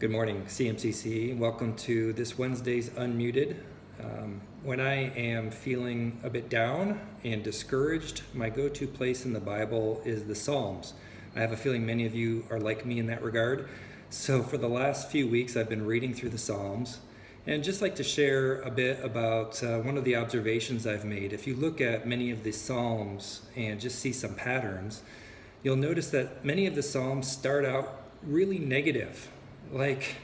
Good morning, CMCC. Welcome to this Wednesday's Unmuted. When I am feeling a bit down and discouraged, my go-to place in the Bible is the Psalms. I have a feeling many of you are like me in that regard. So for the last few weeks, I've been reading through the Psalms and just like to share a bit about one of the observations I've made. If you look at many of the Psalms and just see some patterns, you'll notice that many of the Psalms start out really negative. Like,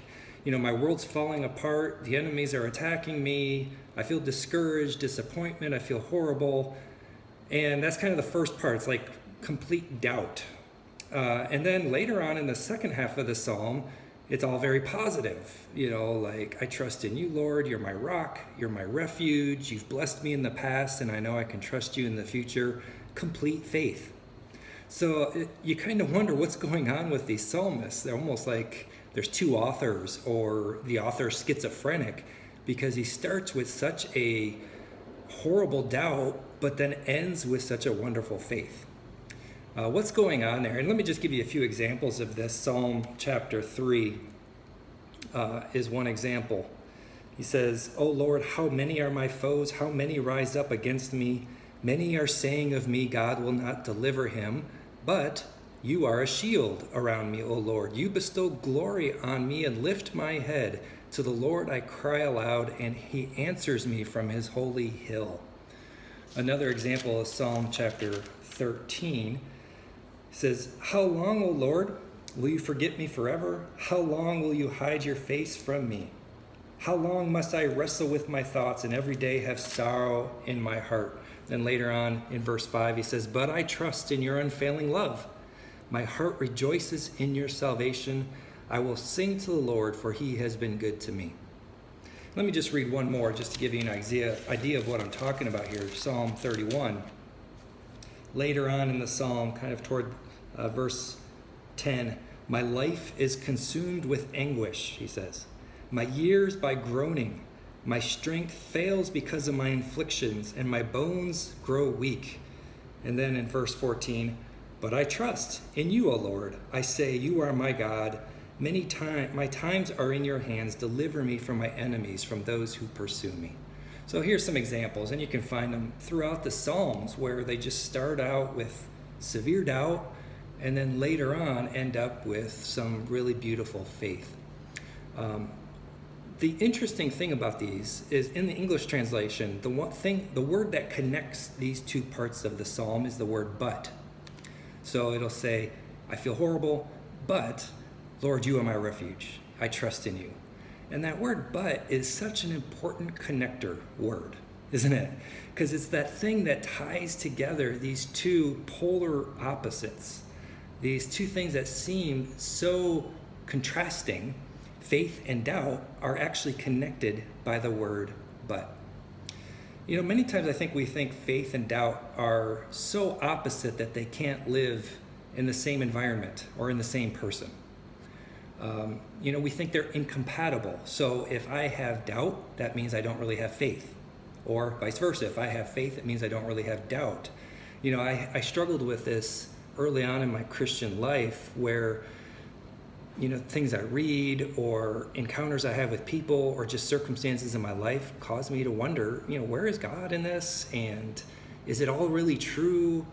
my world's falling apart, the enemies are attacking me, I feel discouraged, disappointment, I feel horrible. And that's kind of the first part. It's like complete doubt. And then later on in the second half of the psalm, it's all very positive. Like, I trust in you, Lord, you're my rock, you're my refuge, you've blessed me in the past, and I know I can trust you in the future. Complete faith. So you kind of wonder what's going on with these psalmists. They're almost like there's two authors, or the author's schizophrenic, because he starts with such a horrible doubt, but then ends with such a wonderful faith. What's going on there? And let me just give you a few examples of this. Psalm chapter 3 is one example. He says, "O Lord, how many are my foes? How many rise up against me? Many are saying of me, God will not deliver him. But you are a shield around me, O Lord. You bestow glory on me and lift my head. To the Lord I cry aloud, and he answers me from his holy hill." Another example is Psalm chapter 13. It says, "How long, O Lord, will you forget me forever? How long will you hide your face from me? How long must I wrestle with my thoughts and every day have sorrow in my heart?" Then later on in verse 5, he says, "But I trust in your unfailing love. My heart rejoices in your salvation. I will sing to the Lord, for he has been good to me." Let me just read one more just to give you an idea of what I'm talking about here. Psalm 31. Later on in the psalm, kind of toward verse 10, "My life is consumed with anguish," he says. "My years by groaning. My strength fails because of my inflictions, and my bones grow weak." And then in verse 14, "But I trust in you, O Lord. I say, you are my God. My times are in your hands. Deliver me from my enemies, from those who pursue me." So here's some examples, and you can find them throughout the Psalms where they just start out with severe doubt and then later on end up with some really beautiful faith. The interesting thing about these is in the English translation, the word that connects these two parts of the psalm is the word "but." So it'll say, "I feel horrible, but Lord, you are my refuge. I trust in you." And that word "but" is such an important connector word, isn't it? Because it's that thing that ties together these two polar opposites, these two things that seem so contrasting. Faith and doubt are actually connected by the word "but." Many times I think we think faith and doubt are so opposite that they can't live in the same environment or in the same person. We think they're incompatible. So if I have doubt, that means I don't really have faith. Or vice versa. If I have faith, it means I don't really have doubt. I struggled with this early on in my Christian life where things I read or encounters I have with people or just circumstances in my life cause me to wonder, where is God in this? And is it all really true?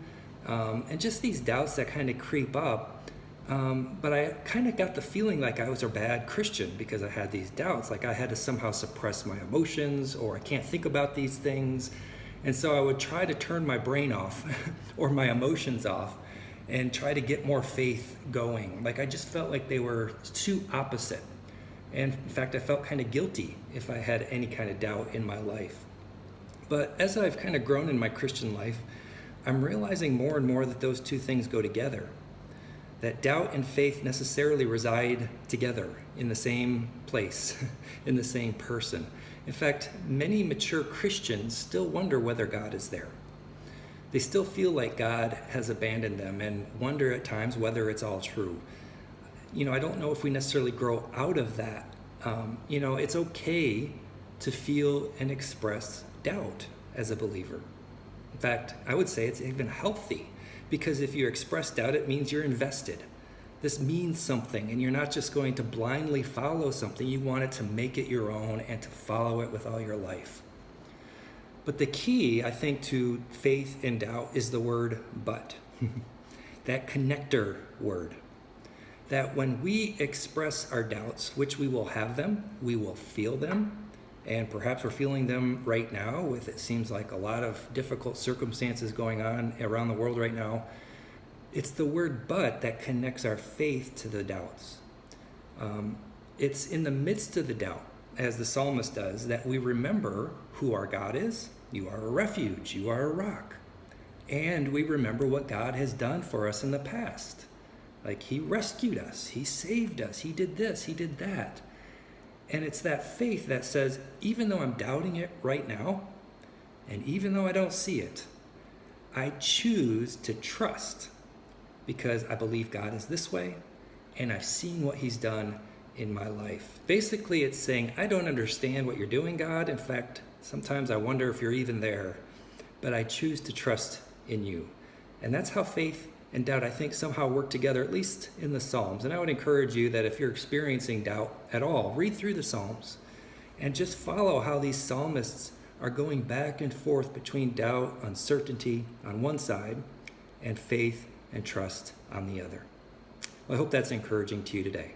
And just these doubts that kind of creep up. But I kind of got the feeling like I was a bad Christian because I had these doubts, like I had to somehow suppress my emotions or I can't think about these things. And so I would try to turn my brain off or my emotions off and try to get more faith going. Like I just felt like they were too opposite. And in fact, I felt kind of guilty if I had any kind of doubt in my life. But as I've kind of grown in my Christian life, I'm realizing more and more that those two things go together. That doubt and faith necessarily reside together in the same place, in the same person. In fact, many mature Christians still wonder whether God is there. They still feel like God has abandoned them and wonder at times whether it's all true. I don't know if we necessarily grow out of that. It's okay to feel and express doubt as a believer. In fact, I would say it's even healthy because if you express doubt, it means you're invested. This means something, and you're not just going to blindly follow something. You want it to make it your own and to follow it with all your life. But the key, I think, to faith and doubt is the word but. That connector word. That when we express our doubts, which we will have them, we will feel them, and perhaps we're feeling them right now with, it seems like, a lot of difficult circumstances going on around the world right now. It's the word but that connects our faith to the doubts. It's in the midst of the doubt, as the psalmist does, that we remember who our God is. You are a refuge, you are a rock. And we remember what God has done for us in the past. Like, he rescued us, he saved us, he did this, he did that. And it's that faith that says, even though I'm doubting it right now, and even though I don't see it, I choose to trust because I believe God is this way, and I've seen what he's done in my life. Basically, it's saying, I don't understand what you're doing, God. In fact, sometimes I wonder if you're even there, but I choose to trust in you. And that's how faith and doubt, I think, somehow work together, at least in the Psalms. And I would encourage you that if you're experiencing doubt at all, read through the Psalms and just follow how these psalmists are going back and forth between doubt, uncertainty on one side, and faith and trust on the other. Well, I hope that's encouraging to you today.